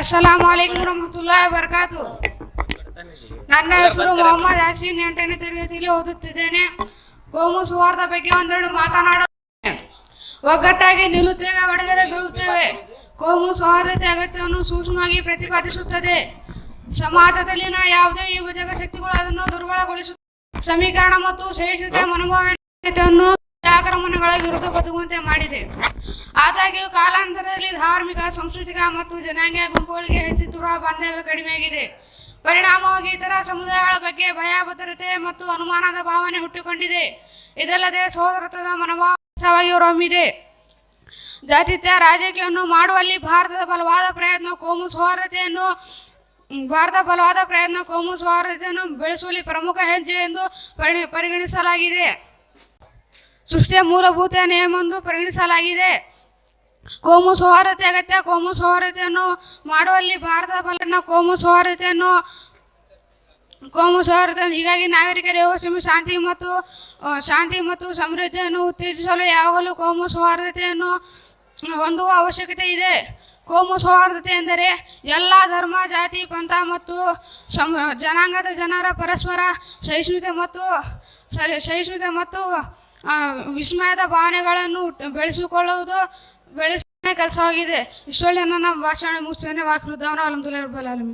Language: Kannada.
ಅಸ್ಸಲಾಮು ಅಲೈಕುಂ ವರಹಮತುಲ್ಲಾಹಿ ವಬರಕಾತು. ನನ್ನ ಹೆಸರು ಮೊಹಮ್ಮದ್ ಯಾಸೀನ್, 8ನೇ ತರಗತಿಯಲ್ಲಿ ಓದುತ್ತಿದ್ದೇನೆ. ಕೋಮು ಸೌಹಾರ್ದ ಬಗ್ಗೆ ಒಂದೆರಡು ಮಾತನಾಡಲು. ಒಗ್ಗಟ್ಟಾಗಿ ನಿಲ್ಲುತ್ತೇವೆ, ಹೊಡೆದರೆ ಬೀಳುತ್ತೇವೆ. ಕೋಮು ಸೌಹಾರ್ದತೆ ಅಗತ್ಯವನ್ನು ಸೂಕ್ಷ್ಮವಾಗಿ ಪ್ರತಿಪಾದಿಸುತ್ತದೆ. ಸಮಾಜದಲ್ಲಿನ ಯಾವುದೇ ವಿಭಜಕ ಶಕ್ತಿಗಳು ಅದನ್ನು ದುರ್ಬಲಗೊಳಿಸುತ್ತವೆ. ಸಮೀಕರಣ ಮತ್ತು ಸಹಿಷ್ಣುತೆ ಮನೋಭಾವನೆಯನ್ನು ಆಕ್ರಮಣಗಳ ವಿರುದ್ಧ ಬದುಕುವಂತೆ ಮಾಡಿದೆ. ಆದಾಗ್ಯೂ ಕಾಲಾಂತರದಲ್ಲಿ ಧಾರ್ಮಿಕ, ಸಾಂಸ್ಕೃತಿಕ ಮತ್ತು ಜನಾಂಗೀಯ ಗುಂಪುಗಳಿಗೆ ಹೆಚ್ಚುತ್ತಿರುವ ಬಾಂಧವ್ಯ ಕಡಿಮೆಯಾಗಿದೆ. ಪರಿಣಾಮವಾಗಿ ಇತರ ಸಮುದಾಯಗಳ ಬಗ್ಗೆ ಭಯ, ಭದ್ರತೆ ಮತ್ತು ಅನುಮಾನದ ಭಾವನೆ ಹುಟ್ಟಿಕೊಂಡಿದೆ. ಇದಲ್ಲದೆ ಸಹೋದರತ್ವದ ಮನೋಭಾವವಾಗಿ ಹೊರಹೊಮ್ಮಿದೆ. ಜಾತ್ಯತೀತ ರಾಜಕೀಯವನ್ನು ಮಾಡುವಲ್ಲಿ ಭಾರತದ ಬಲವಾದ ಪ್ರಯತ್ನ ಕೋಮು ಸೌಹಾರ್ದತೆಯನ್ನು ಬೆಳೆಸುವಲ್ಲಿ ಪ್ರಮುಖ ಹೆಜ್ಜೆ ಎಂದು ಪರಿಗಣಿಸಲಾಗಿದೆ. ಸೃಷ್ಟಿಯ ಮೂಲಭೂತ ನಿಯಮ ಎಂದು ಪರಿಗಣಿಸಲಾಗಿದೆ. ಕೋಮು ಸೌಹಾರ್ದತೆ ಅಗತ್ಯ. ಕೋಮು ಸೌಹಾರ್ದತೆಯನ್ನು ಮಾಡುವಲ್ಲಿ ಭಾರತದ ಬಲ ಕೋಮು ಸೌಹಾರ್ದತೆಯನ್ನು ಹೀಗಾಗಿ ನಾಗರಿಕರ ಯೋಗಕ್ಷೇಮ, ಶಾಂತಿ ಮತ್ತು ಸಮೃದ್ಧಿಯನ್ನು ಉತ್ತೇಜಿಸಲು ಯಾವಾಗಲೂ ಕೋಮು ಸೌಹಾರ್ದತೆಯನ್ನು ಹೊಂದುವ ಅವಶ್ಯಕತೆ ಇದೆ. ಕೋಮು ಸೌಹಾರ್ದತೆ ಎಂದರೆ ಎಲ್ಲ ಧರ್ಮ, ಜಾತಿ, ಪಂಥ ಮತ್ತು ಜನಾಂಗದ ಜನರ ಪರಸ್ಪರ ಸಹಿಷ್ಣುತೆ ಮತ್ತು ವಿಸ್ಮಯದ ಭಾವನೆಗಳನ್ನು ಬೆಳೆಸುವ ಕೆಲಸವಾಗಿದೆ. ಇಷ್ಟೊಳ್ಳೆ ನನ್ನ ಭಾಷಣ ಮುಗಿಸ್ತೇನೆ. ವಾಕೃದ್ದವನ ಅಲ್ಹಮ್ದುಲಿಲ್ಲಾಹಿ ರಬ್ಬಿಲ್ ಆಲಮೀನ್.